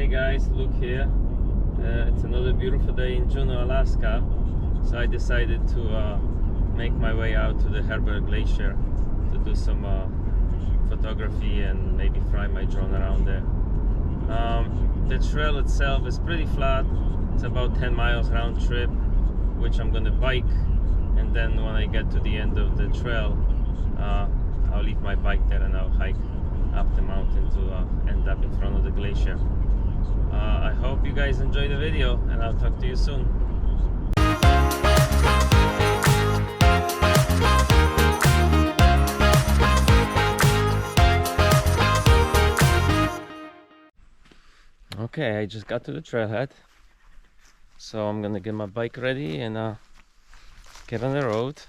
Hey guys, Luke here. It's another beautiful day in Juneau, Alaska. So I decided to make my way out to the Herbert Glacier to do some photography and maybe fly my drone around there. The trail itself is pretty flat. It's about 10 miles round trip, which I'm gonna bike, and then when I get to the end of the trail, I'll leave my bike there and I'll hike up the mountain to end up in front of the glacier. I hope you guys enjoy the video, and I'll talk to you soon. Okay, I just got to the trailhead, so I'm gonna get my bike ready and get on the road.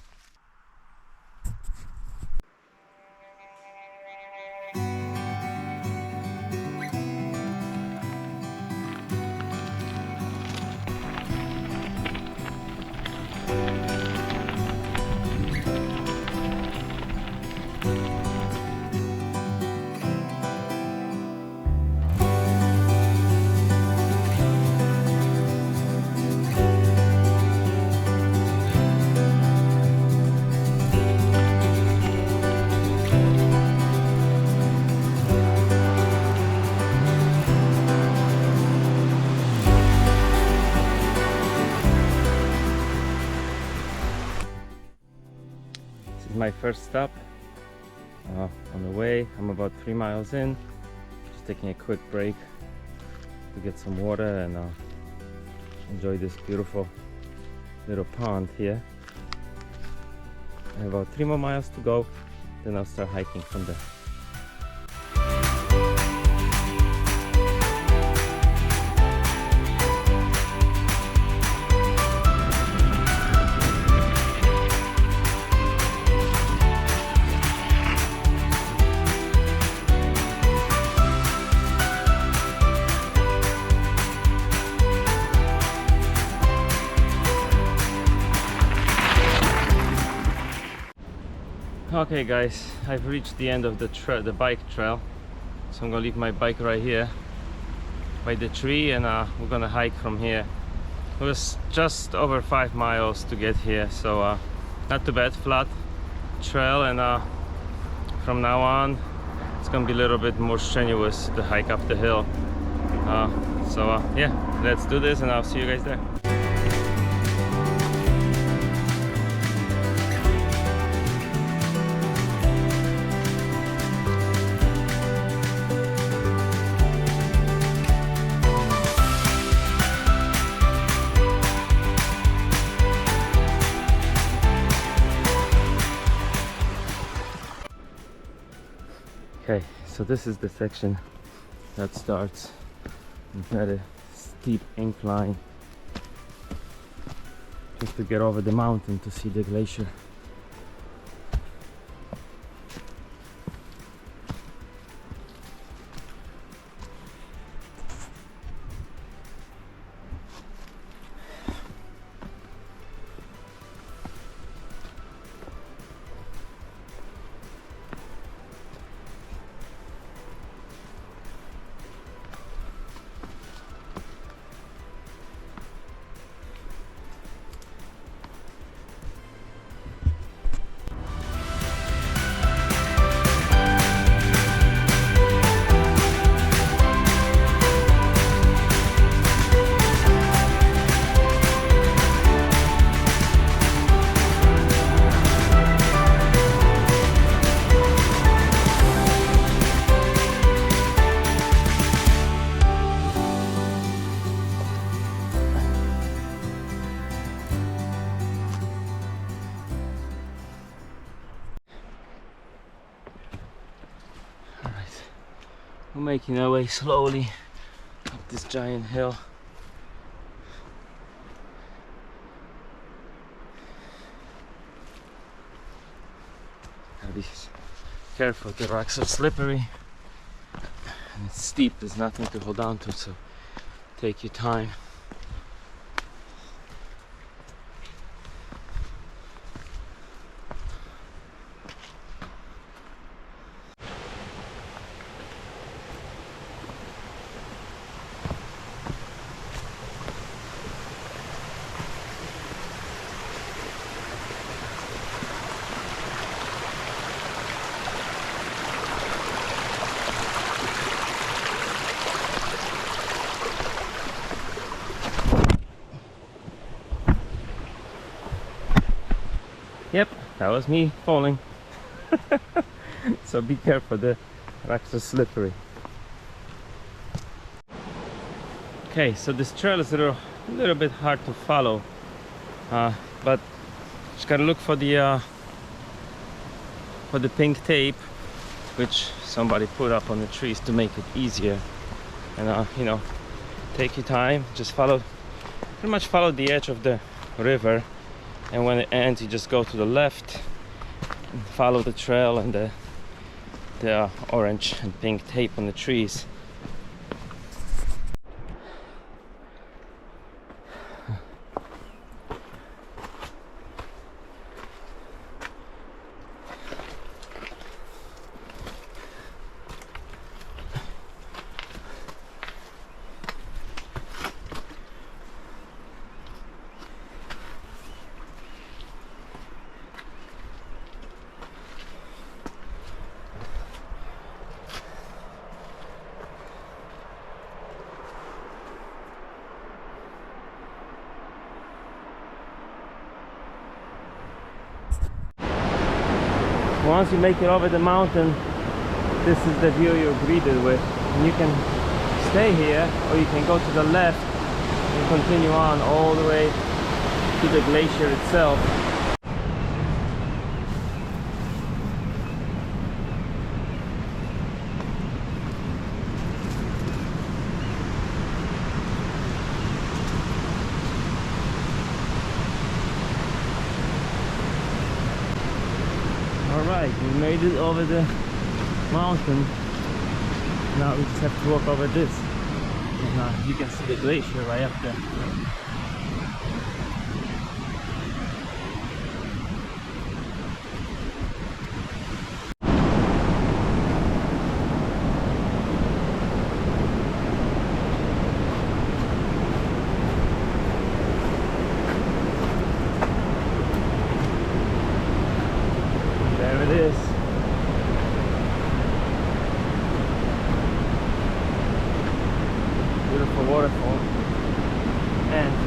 My first stop on the way. I'm about 3 miles in, just taking a quick break to get some water and enjoy this beautiful little pond here. I have about 3 more miles to go, then I'll start hiking from there. Okay guys, I've reached the end of the bike trail, so I'm gonna leave my bike right here by the tree, and we're gonna hike from here. It was just over 5 miles to get here, so not too bad, flat trail, and from now on it's gonna be a little bit more strenuous to hike up the hill. Yeah, let's do this and I'll see you guys there. Okay, so this is the section that starts at a steep incline just to get over the mountain to see the glacier. We're making our way slowly up this giant hill. Gotta be careful, the rocks are slippery and it's steep, there's nothing to hold on to, so take your time. that was me falling. So be careful, the rocks are slippery. Okay, so this trail is a little bit hard to follow, but just gotta look for the pink tape, which somebody put up on the trees to make it easier. And you know, take your time, just pretty much follow the edge of the river, and when it ends you just go to the left and follow the trail and the orange and pink tape on the trees. Once you make it over the mountain, this is the view you're greeted with. And you can stay here, or you can go to the left and continue on all the way to the glacier itself. Alright, we made it over the mountain. Now we just have to walk over this. And you can see the glacier right up there. There it is. Beautiful waterfall. And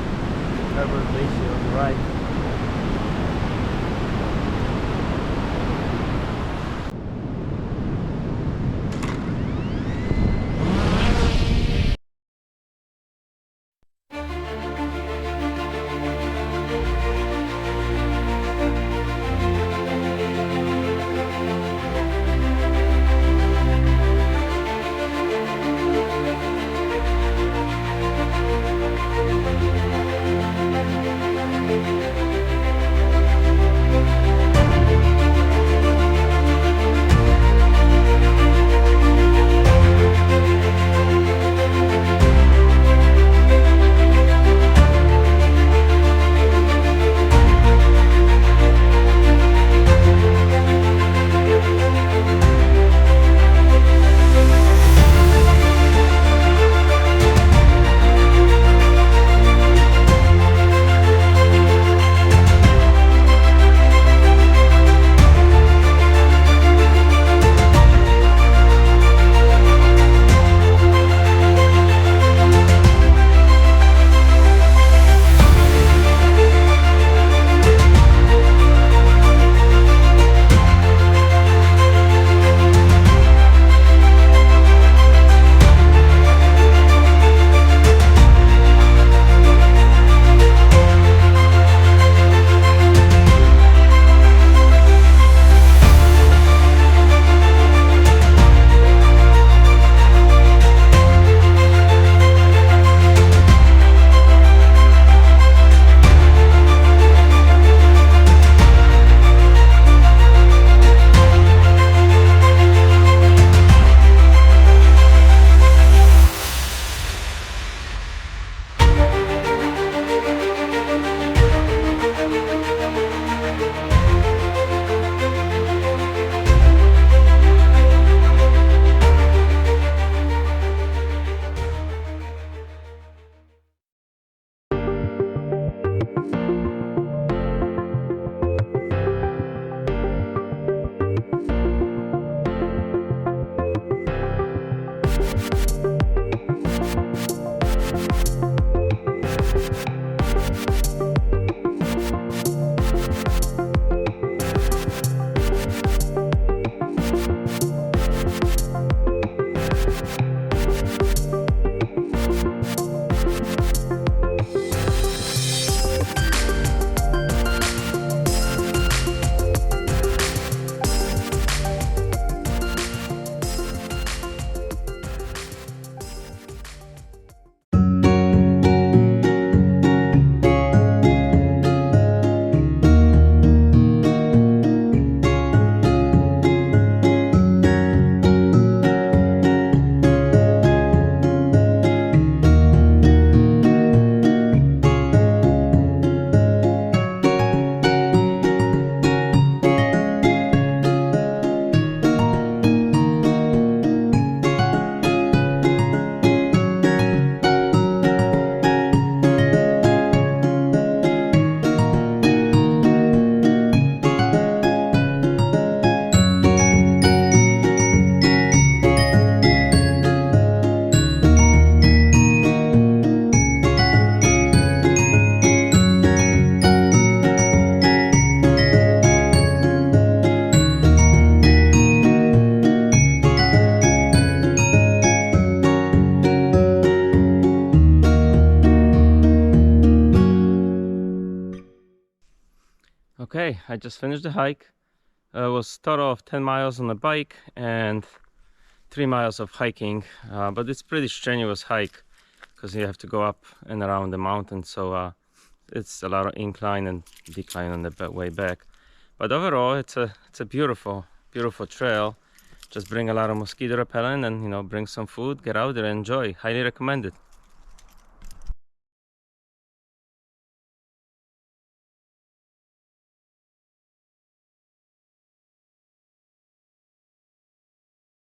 Okay, I just finished the hike. It was total of 10 miles on the bike and 3 miles of hiking, but it's pretty strenuous hike because you have to go up and around the mountain, so it's a lot of incline and decline on the way back. But overall, it's a beautiful trail. Just bring a lot of mosquito repellent and, you know, bring some food, get out there, enjoy. Highly recommended.